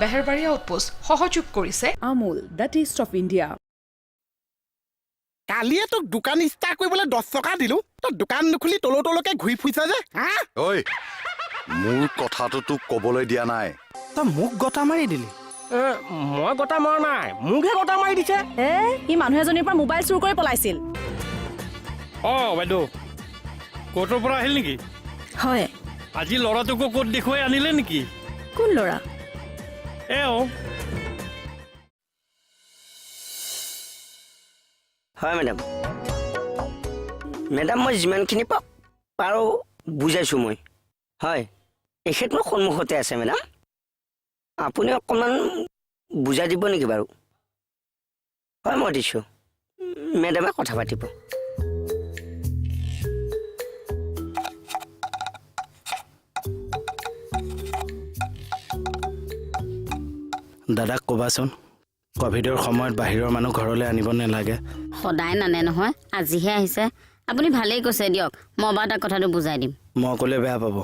বেহেৰবাৰী outpost সহযোগ কৰিছে Amul the taste of India. কালিয়ে তোক দোকান ষ্টাৰ্ট কৰিবলৈ 10 টকা দিলো, তই দোকান নুখুলি তলকে ঘূৰি ফুৰিছ যে। ঐ মোৰ কথাটো তোক ক'বলৈ দিয়া নাই। তই মোক গটা মাৰি দিলি। মই গটা মৰা নাই, মোকহে গটা মাৰি দিছে। ই মানুহ এজনীৰ পৰা মোবাইল চুৰ কৰি পলাইছিল। বাইদেউ ক'ৰ্টৰ পৰা আহিল নেকি? হয়। আজি ল'ৰাটোকো ক'ত দেখুৱাই আনিলে নেকি? কোন ল'ৰা? হয় মেডাম। মেডাম মই যিমানখিনি পাৰোঁ বুজাইছোঁ মই। হয় এখেত মোৰ সন্মুখতে আছে মেডাম, আপুনি অকণমান বুজাই দিব নেকি বাৰু? হয় মই দিছোঁ, মেডামে কথা পাতিব। দাদাক ক'বাচোন কভিডৰ সময়ত বাহিৰৰ মানুহ ঘৰলৈ আনিব নালাগে। সদায় নানে নহয়, আজিহে আহিছে। আপুনি ভালেই কৈছে দিয়ক, মই বাৰু তাক কথাটো বুজাই দিম। মই ক'লে বেয়া পাব।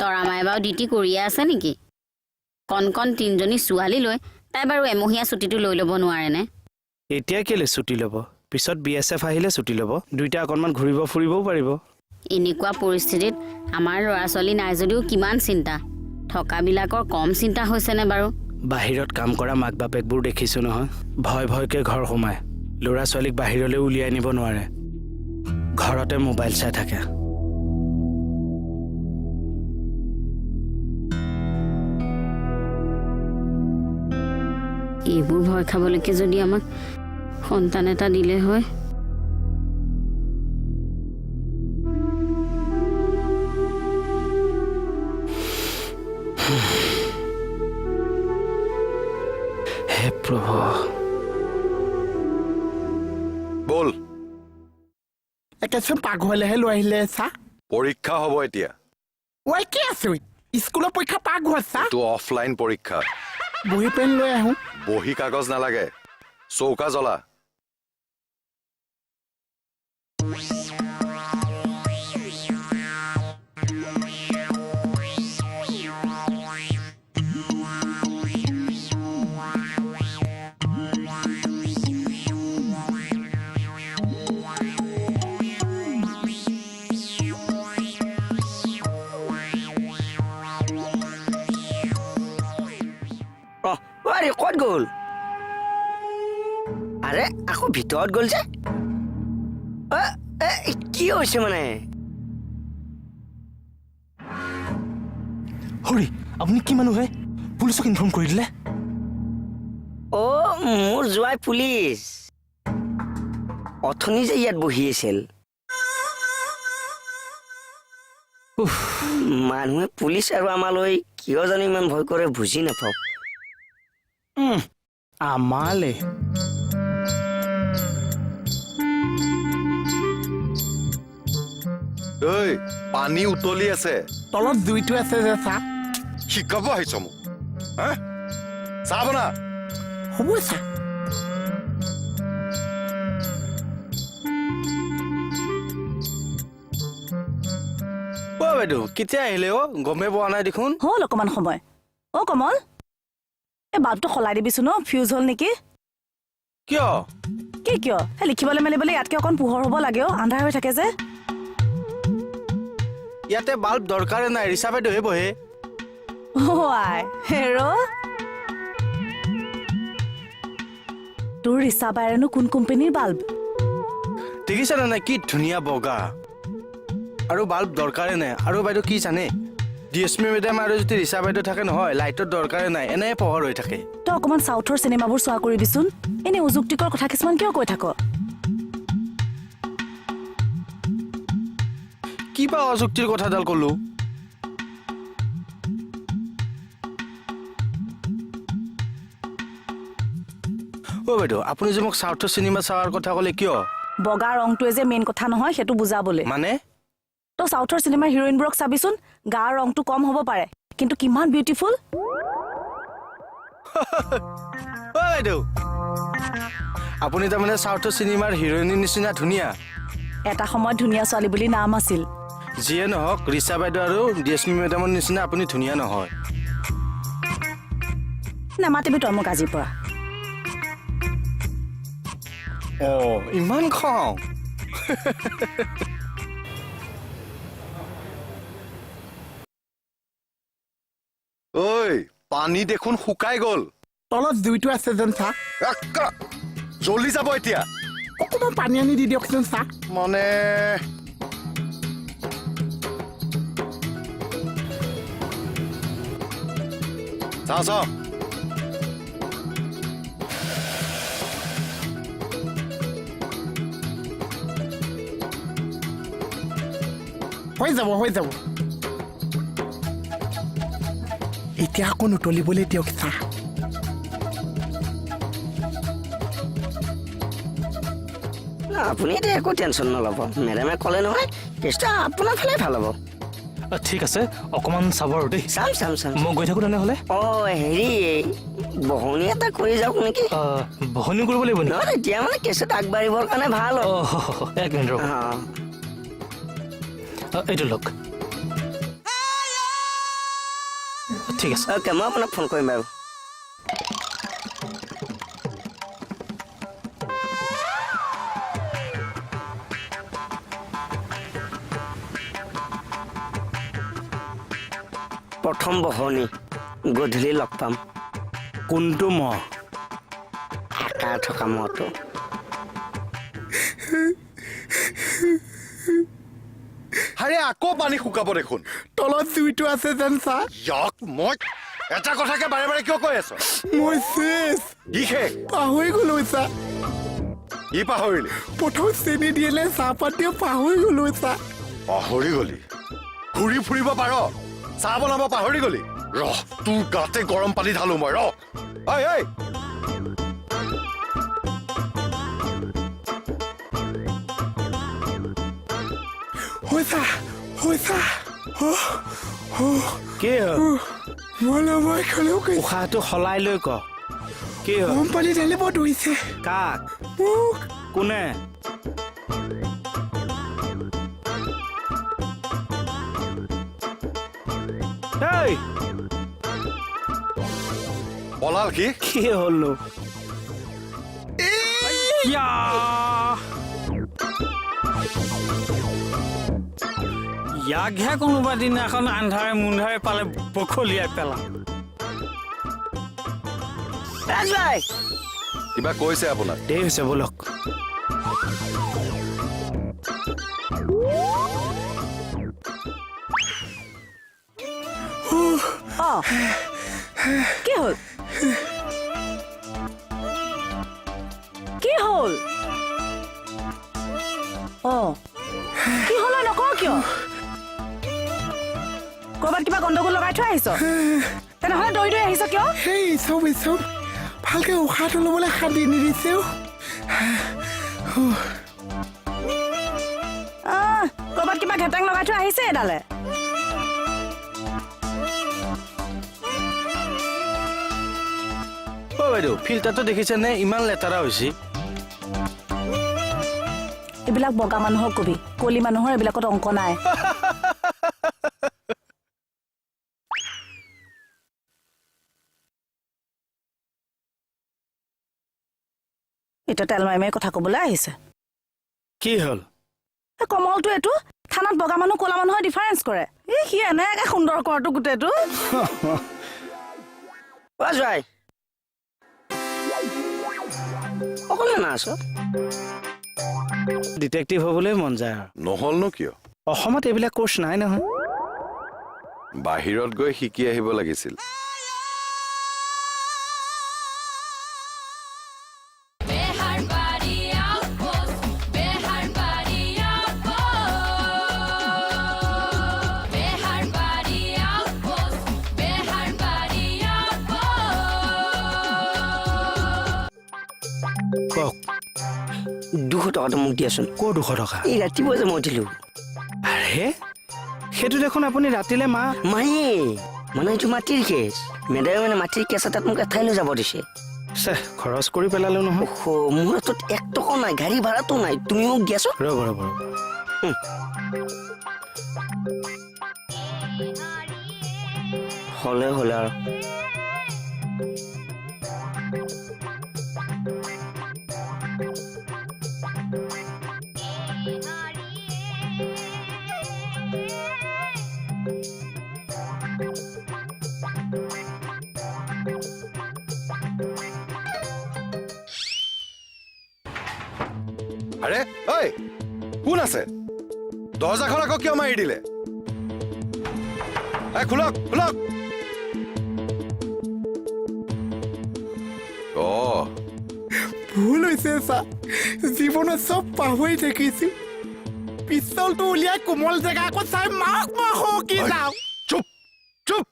তৰামাই বাৰু ডিউটি কৰিয়ে আছে নেকি? কণ 3জনী ছোৱালী লৈ তাই বাৰু এমহীয়া ছুটিটো লৈ ল'ব নোৱাৰেনে? এতিয়া কেলে ছুটি ল'ব? পিছত BSF আহিলে ছুটি ল'ব, দুইটা অকণমান ঘূৰিব ফুৰিবও পাৰিব। এনেকুৱা পৰিস্থিতিত আমাৰ ল'ৰা ছোৱালী নাই যদিও কিমান চিন্তা, থকাবিলাকৰ কম চিন্তা হৈছেনে বাৰু? বাহিৰত কাম কৰা মাক বাপেকবোৰ দেখিছোঁ নহয়, ভয়কে ঘৰ সোমায়, ল'ৰা ছোৱালীক বাহিৰলৈ উলিয়াই নিব নোৱাৰে, ঘৰতে মোবাইল চাই থাকে। এইবোৰ ভয় খাবলৈকে যদি আমাক সন্তান এটা দিলে হয়। হে প্ৰভু। বল একেচোন পাকঘৰলৈহে লৈ আহিলে চা। পৰীক্ষা হ'ব এতিয়া। কি আছে স্কুলৰ পৰীক্ষা পাকঘৰ চা। তো অফলাইন পৰীক্ষা। বহি পেন লৈ আহোঁ। বহি কাগজ নালাগে, চৌকা জ্বলা। আৰে ক'ত গ'ল? আৰে আকৌ ভিতৰত গ'ল যে, কি হৈছে মানে? হৰি আপুনি কি মানুহে পুলিচক ইনফৰ্ম কৰি দিলে? মোৰ জোৱাই পুলিচ, অথনি যে ইয়াত বহি আছিল। মানুহে পুলিচ আৰু আমালৈ কিয় জানো ইমান ভয় কৰে বুজি নাপাওঁ। আমালে ঐ পানী উতলি আছে, তলত জুইটো আছে যে চা। শিকাব আহিছ মোক? চাহ বনা। হ'ব চা। বাইদেউ কেতিয়া আহিলে? গমেই পোৱা নাই দেখোন। হ'ল অকমান সময়। কমল, এই বাল্বটো সলাই দিবিচোন, ফিউজ হ'ল নেকি? কিয়? কিয়? লিখিবলৈ মেলিবলৈ ইয়াতকে অকণ পোহৰ হ'ব লাগে, আন্ধাৰ হৈ থাকে যে। ইয়াতে বাল্ব দৰকাৰে নাই, ৰিচা বাইদেউহে বহে। তোৰ ৰিচা বাইৰেনো কোন কোম্পানীৰ বাল্ব? দেখিছানে নাই কি ধুনীয়া বগা, আৰু বাল্ব দৰকাৰে নাই। আৰু বাইদেউ কি জানে, DSP মেডাম আৰু যদি ৰিচা বাইদেউ থাকে নহয়, লাইটৰ দৰকাৰে নাই, এনে পোহৰ হৈ থাকে। তই অকণমান চাউথৰ চিনেমাবোৰ চোৱা কৰিবিচোন, এনে অযুক্তিকৰ কথা কিছুমান কিয় কৈ থাক? কিবা অযুক্তিৰ কথাডাল ক'লো? বাইদেউ আপুনি যে মোক চাউথৰ চিনেমা চোৱাৰ কথা ক'লে কিয়? বগা ৰংটোৱে যে মেইন কথা নহয়, সেইটো বুজাবলৈ। মানে তই চাউথৰ চিনেমাৰ হিৰইনবোৰক চাবিচোন, গাৰ ৰংটো কম হ'ব পাৰে, কিন্তু কিমান বিউটিফুল। বাইদেউ আপুনি তাৰমানে সাউথৰ সিনেমাৰ হিৰোইনৰ নিচিনা ধুনিয়া এটা সময়ত ধুনিয়া ছোৱালী বুলি নাম আছিল যিয়ে নহক ৰিচা বাইদেউ আৰু ডিএসপি মেডামৰ নিচিনা আপুনি ধুনিয়া নহয় নামাতিবি তই মোক আজিৰ পৰা ইমান খং ঐ পানী দেখোন শুকাই গ'ল তলত জুইটো আছে যেন চা জ্বলি যাব এতিয়া অকণমান পানী আনি দি দিয়কচোন চা মানে চাওঁ চাওঁ হৈ যাব এতিয়া আকৌ নুতলিবলৈ দিয়ক চা আপুনি এতিয়া একো টেনশ্যন নল'ব মেডামে ক'লে নহয় কেছটো আপোনাৰ ফালে ভাল হ'ব ঠিক আছে অকণমান চাব আৰু দেই চাম মই গৈ থাকোঁ তেনেহ'লে হেৰি বহনি এটা কৰি যাওক নেকি বহনি কৰিব লাগিব নেকি নহয় এতিয়া মানে কেছত আগবাঢ়িবৰ কাৰণে ভাল হ'ব এক মিনিট ৰ'ব এইটো লওক ঠিক আছে অ'কে মই আপোনাক ফোন কৰিম বাৰু প্ৰথম বহনি গধূলি লগ পাম কোনটো মহ আকাৰ থকা মহটো হাৰে আকৌ পানী শুকাব দেখোন তলত জুইটো আছে যেন চা ইয়াক মই এটা কথাকে বাৰে বাৰে কিয় কৈ আছ মই চেছ ই শেষ পাহৰি গ'লো চা ই পাহৰিলি প্ৰথম চেনি দিলে চাহপাত দিওঁ পাহৰি গ'লো চা পাহৰি গলি ঘূৰি ফুৰিব পাৰ চাহ বনাব পাহৰি গলি ৰহ তোৰ গাতে গৰম পানী ঢালো মই ৰহ ঐ হৈছা কি হ'ল মই খালেও উশাহটো সলাই লৈ ক কি হ'ল গৰম পানী ঢালিব ধৰিছে কাক মোক কোনে এই পলাল কি কি হ'লনো ইয়াকহে কোনোবা দিনাখন আন্ধাৰে মুন্ধাৰে পালে বখলিয়াই পেলাম ৰাজভাই কিবা কৈছে আপোনাক দেৰি হৈছে বলক কি হ'ল কি হ'ল কি হ'ল নকওঁ কিয় ক'ৰবাত কিবা গণ্ডগোল লগাই থৈ আহিছ তেনেহ'লে দৌৰি দৌৰি আহিছ কিয় সেই চব ভালকে উশাহটো ল'বলৈ শান্তি নিদিছেও ক'ৰবাত কিবা ঘেটেং লগাই থৈ আহিছে এডালে বাইদেউ ফিল্টাৰটো দেখিছেনে ইমান লেতেৰা হৈছে এইবিলাক বগা মানুহক কবি কলি মানুহৰ এইবিলাকত অংক নাই এতিয়া তেল মাৰি মাৰি কথা ক'বলৈ আহিছে কি হ'ল কমলটো এইটো থানাত বগা মানুহ ক'লা মানুহৰ ডিফাৰেঞ্চ কৰে সি এনেকে সুন্দৰ কৰাটো গোটেইটো ৰাজভাই অকলে না আছ ডিটেক্টিভ হ'বলৈ মন যায় আৰু নহ'লনো কিয় অসমত এইবিলাক কোৰ্চ নাই নহয় বাহিৰত গৈ শিকি আহিব লাগিছিল কওক 200 টকাটো মোক দিয়াচোন ক'ৰ 200 টকা এই ৰাতিপুৱা যে মই উঠিলো আৰে সেইটো দেখোন আপুনি ৰাতিলে মায়ে মানে এইটো মাটিৰ কেছ মেডামে মানে মাটিৰ কেছ এটাত মোক এঠাইলৈ যাব দিছে খৰচ কৰি পেলালো নহয় মোৰ হাতত 1 টকা নাই গাড়ী ভাড়াটো নাই তুমি মোক দিয়াচোন ৰ'ব হ'লে আৰু আৰে ঐ কোন আছে দৰ্জাখন আকৌ কিয় মাৰি দিলে খোলক খোলক ভুল হৈছে চা জীৱনত চব পাহৰি থাকিছো পিষ্টলটো উলিয়াই কোমল জেগা আকৌ চাই মাক হকি যাওঁ চুপ চুপ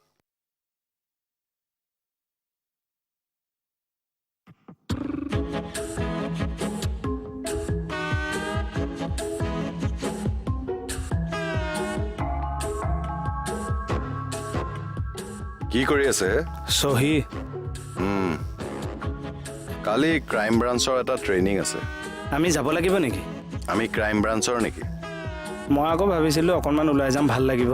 কি কৰি আছে চহী কালি ক্ৰাইম ব্ৰাঞ্চৰ এটা ট্ৰেইনিং আছে আমি যাব লাগিব নেকি আমি ক্ৰাইম ব্ৰাঞ্চৰ নেকি মই আকৌ ভাবিছিলোঁ অকণমান ওলাই যাম ভাল লাগিব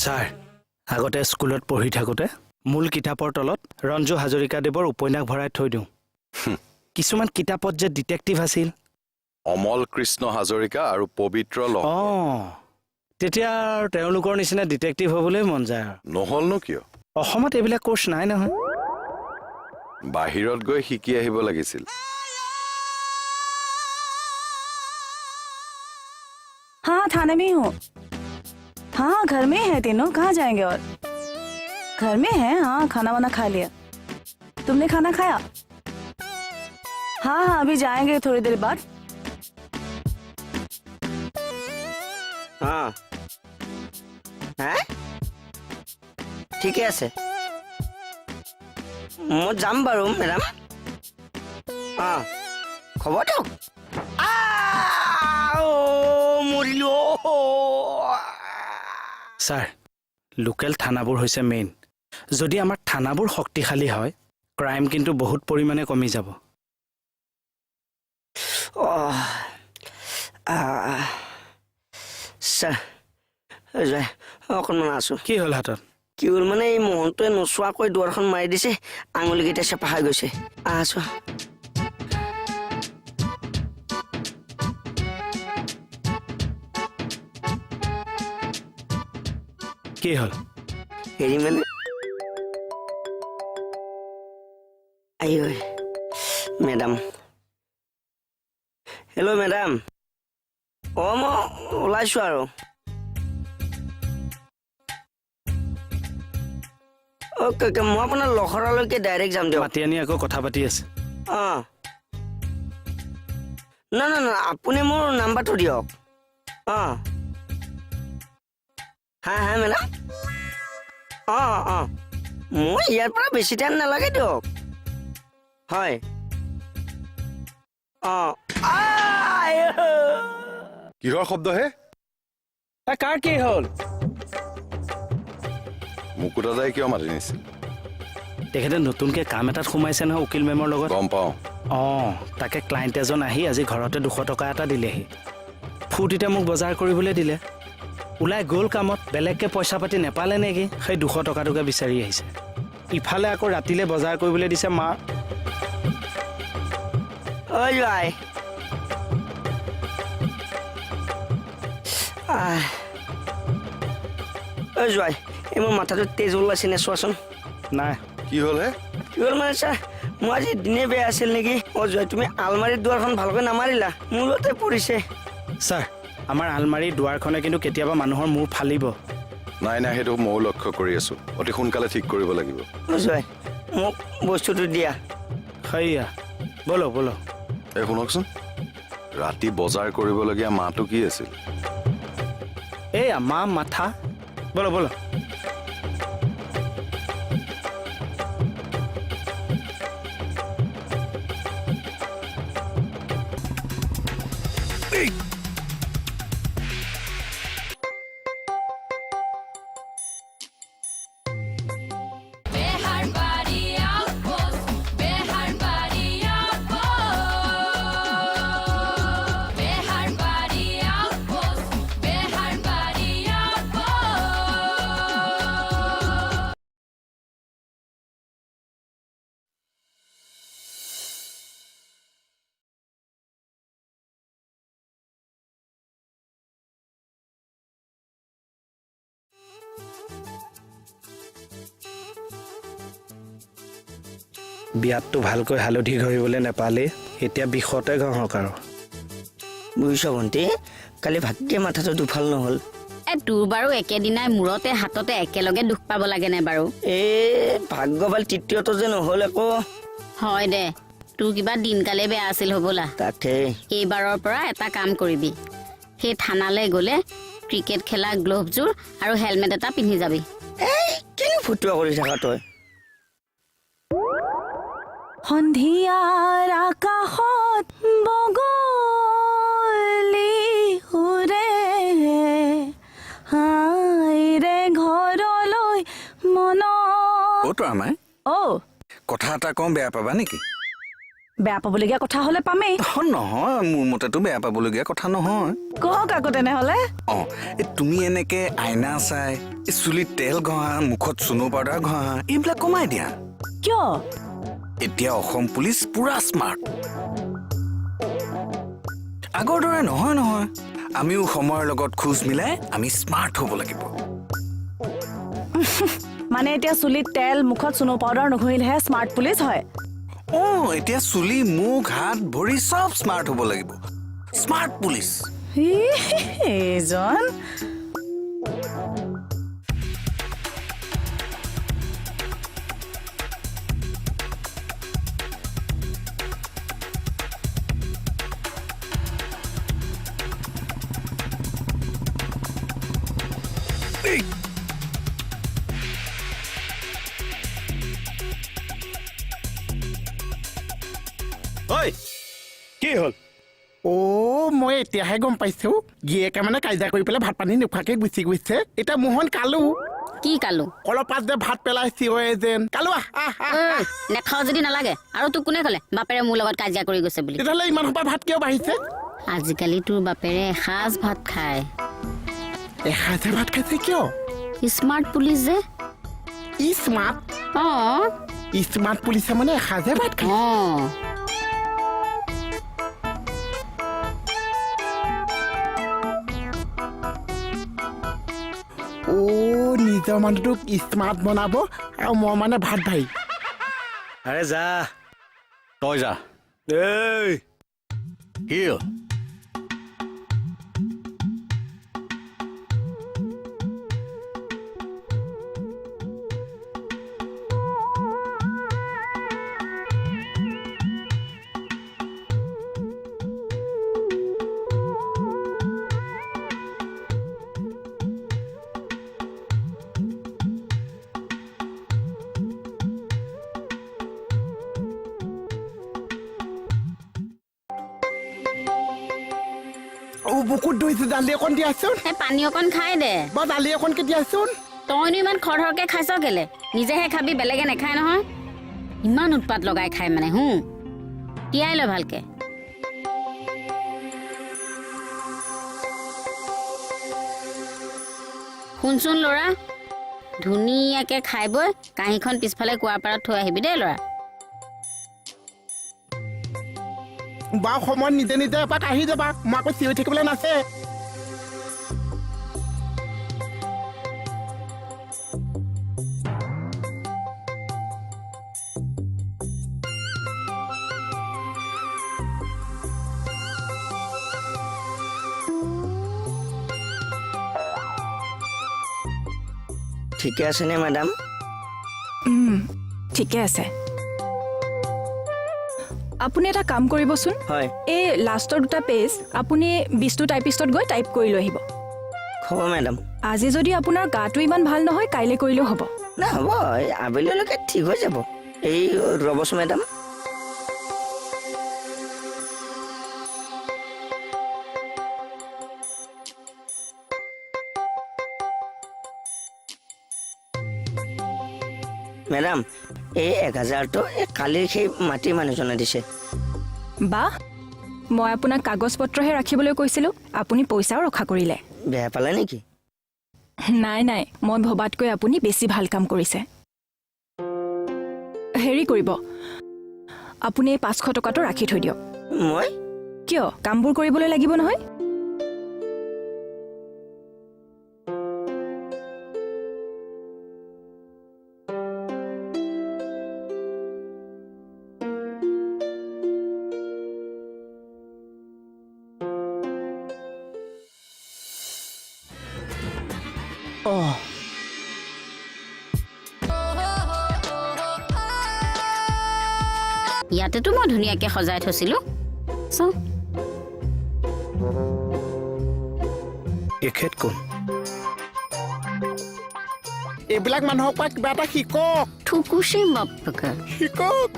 ছাৰ আগতে স্কুলত পঢ়ি থাকোঁতে মূল কিতাপৰ তলত ৰঞ্জু হাজৰিকাদেৱৰ উপন্যাস ভৰাই থৈ দিওঁ কিছুমান কিতাপত যে ডিটেক্টিভ আছিল অমল কৃষ্ণ হাজৰিকা আৰু পবিত্ৰ অঁ তেতিয়া আৰু তেওঁলোকৰ নিচিনা ডিটেক্টিভ হ'বলৈ মন যায় আৰু নহ'লনো কিয় অসমত এইবিলাক কোৰ্চ নাই নহয় বাহিৰত গৈ শিকি আহিব লাগিছিল हाँ थाने में ही हूँ हाँ घर में है तीनों कहाँ जाएंगे और घर में है हाँ खाना वाना खा लिया तुमने खाना खाया हाँ हाँ अभी जाएंगे थोड़ी देर बाद हाँ হে ঠিকে আছে মই যাম বাৰু মেডাম অঁ খবৰ দিয়ক মৰিলো ছাৰ লোকেল থানাবোৰ হৈছে মেইন যদি আমাৰ থানাবোৰ শক্তিশালী হয় ক্ৰাইম কিন্তু বহুত পৰিমাণে কমি যাব ছাৰ অকণমান আছোঁ কি হ'ল হাতত কি হ'ল মানে এই মহন্তটোৱে নোচোৱাকৈ দুৱাৰখন মাৰি দিছে আঙুলিকেইটা চেপা হৈ গৈছে আছোঁ কি হ'ল হেৰি মানে আই মেডাম হেল্ল' মেডাম অঁ মই ওলাইছোঁ আৰু অ'কে অ'কে মই আপোনাৰ লখৰালৈকে ডাইৰেক্ট যাম দিয়ক মাতি আনি আকৌ কথা পাতি আছে অঁ নাই নাই নাই আপুনি মোৰ নাম্বাৰটো দিয়ক অঁ হা হা মেডাম অঁ অঁ মই ইয়াৰ পৰা বেছি টাইম নালাগে দিয়ক হয় অঁ কিহৰ শব্দ হে কাৰ কি হ'ল মুকুতা দাই কিয় মাতি নিছিল তেখেতে নতুনকৈ কাম এটাত সোমাইছে নহয় উকিল মেমৰ লগত গম পাওঁ অঁ তাকে ক্লাইণ্ট এজন আহি আজি ঘৰতে 200 টকা এটা দিলেহি ফূৰ্তিতে মোক বজাৰ কৰিবলৈ দিলে ওলাই গ'ল কামত বেলেগকৈ পইচা পাতি নেপালে নেকি সেই 200 টকাটোকে বিচাৰি আহিছে ইফালে আকৌ ৰাতিলৈ বজাৰ কৰিবলৈ দিছে মা ঐ জোৱাই ঐ জোৱাই এই মোৰ মাথাটো তেজ ওলাইছে নে চোৱাচোন নাই কি হ'ল হে কি হ'ল মানে ছাৰ মোৰ আজি দিনে বেয়া আছিল নেকি অঁ জোৱাই তুমি আলমাৰীৰ দুৱাৰখন ভালকৈ নামাৰিলা মূৰতে পৰিছে ছাৰ আমাৰ আলমাৰীৰ দুৱাৰখনে কিন্তু কেতিয়াবা মানুহৰ মূৰ ফালিব নাই নাই সেইটো ময়ো লক্ষ্য কৰি আছোঁ অতি সোনকালে ঠিক কৰিব লাগিব অঁ জোৱাই মোক বস্তুটো দিয়া সেয়া ব'লো ব'লো এই শুনকচোন ৰাতি বজাৰ কৰিবলগীয়া মাহটো কি আছিল এইয়া মা মাথা ব'লো ব'লো বিয়াতটো ভালকৈ হালধি ঘঁহিবলৈ নেপালেই এতিয়া বিষতে ঘঁহক আৰু বুজিছ ভণ্টি কালি ভাতটিয়ে মাথাটো দুফাল নহ'ল তোৰ বাৰু একেদিনাই মূৰতে হাততে একেলগে দুখ পাব লাগেনে বাৰু ভাগ্যবাল তৃতীয়টো যে নহ'ল আকৌ হয় দে তোৰ কিবা দিনকালে বেয়া আছিল হ'বলা তাকে এইবাৰৰ পৰা এটা কাম কৰিবি সেই থানালৈ গ'লে ক্ৰিকেট খেলা গ্ল'ভযোৰ আৰু হেলমেট এটা পিন্ধি যাবি কিনো ফটুৱা কৰি থাকা তই সন্ধিয়াৰ আকাশত বগলী উৰে হাইৰে ঘৰলৈ মনত তই আমাই কথা এটা কওঁ বেয়া পাবা নেকি বেয়া পাবলগীয়া কথা হলে পামেই নহয় মোৰ মতেতো বেয়া পাবলগীয়া কথা নহয় কওক আকৌ তেনেহলে তুমি এনেকে আইনা চাই চুলিত তেল ঘঁহা মুখত চুনো পাউডাৰ ঘঁহা এইবিলাক কমাই দিয়া কিয় এতিয়া অসম পুলিচ পুৰা স্মাৰ্ট আগৰ দৰে নহয় আমিও সময়ৰ লগত খোজ মিলাই আমি স্মাৰ্ট হ'ব লাগিব মানে এতিয়া চুলিত তেল মুখত চুনো পাউডাৰ নঘঁহিলেহে স্মাৰ্ট পুলিচ হয় এতিয়া চুলি মুখ হাত ভৰি চব স্মাৰ্ট হ'ব লাগিব স্মাৰ্ট পুলিচ এইজন কি হ'ল মই এতিয়াহে গম পাইছো গিয়েকে মানে কাজিয়া কৰি পেলাই ভাত পানী নোখোৱাকে গুচি গৈছে এতিয়া মোহন কালু কি কালো কলপাত যে ভাত পেলাই চিঞৰে যেন কালু নেখাও যদি নালাগে আৰু তোক কোনে ক'লে বাপেৰে মোৰ লগত কাজিয়া কৰি গৈছে বুলি তেতিয়াহ'লে ইমান সোপা ভাত কিয় বাঢ়িছে আজিকালি তোৰ বাপেৰে এসাঁজ ভাত খায় এসাঁজে ভাত খাইছে কিয় স্মাৰ্ট পুলিচ যে স্মাৰ্ট স্মাৰ্ট পুলিচে মানে এসাঁজে ভাত খায় নিজৰ মানুহটোক স্মাৰ্ট বনাব আৰু মই মানে ভাত ভাই আৰে যা তই যা এই কি বুকুত ধৰিছে দালি অকণ দিয়াচোন পানী অকণ খাই দে দালি অকণকে দিয়াচোন তইনো ইমান খৰখৰকে খাইছ কেলে নিজেহে খাবি বেলেগে নেখায় নহয় ইমান উৎপাত লগাই খাই মানে তিয়াই ল ভালকে শুনচোন ল'ৰা ধুনীয়াকে খাই বৈ কাঁহীখন পিছফালে কুৱাৰ পাৰত থৈ আহিবি দেই ল'ৰা বাৰু সময়ত নিজে নিজে এপাক আহি যাবা মই আকৌ চিঞৰি থাকিবলৈ নাছে ঠিকে আছেনে মেডাম ঠিকে আছে আপুনি এটা কাম কৰিবচোন হয় এই লাষ্টৰ দুটা পেজ আপুনি 20টো টাইপিষ্টত গৈ টাইপ কৰি লৈ আহিব হ'ব মেডাম আজি যদি আপোনাৰ গাটো ইমান ভাল নহয় কাইলৈ কৰিলেও হ'ব না হ'ব আবেলিলৈকে ঠিক হৈ যাব এই ৰ'বচোন মেডাম মেডাম এই 1000টো কালিৰ সেই মাটিৰ মানুহজনে দিছে বাহ মই আপোনাক কাগজ পত্ৰহে ৰাখিবলৈ কৈছিলোঁ আপুনি পইচাও ৰখা কৰিলে বেয়া পালে নেকি নাই নাই মই ভবাতকৈ আপুনি বেছি ভাল কাম কৰিছে হেৰি কৰিব আপুনি 500 টকাটো ৰাখি থৈ দিয়ক মই কিয় কামবোৰ কৰিবলৈ লাগিব নহয় ইয়াতেতো মই ধুনীয়াকৈ সজাই থৈছিলোঁ চাওঁ এখেত কোন? এইবিলাক মানুহৰ পৰা কিবা এটা শিকক থুকুচি বাপকে শিকক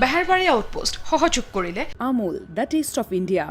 বেহাৰবাৰী আউটপোষ্ট সহযোগ কৰিলে Amul, the taste of India.